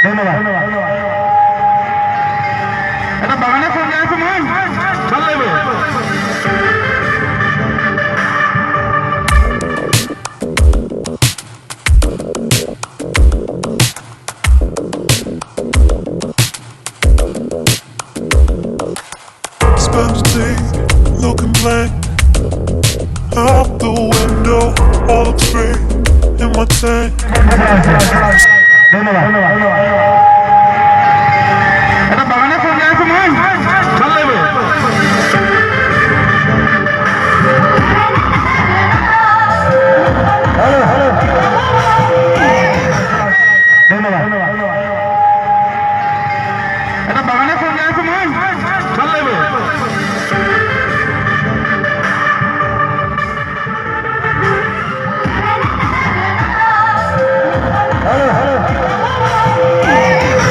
ধন্যবাদ। এটা বাগানে ফোন আছে মন ভাল লাগবে। Spend the day looking blank out the window, all looks great in my tank. ধন্যবাদ।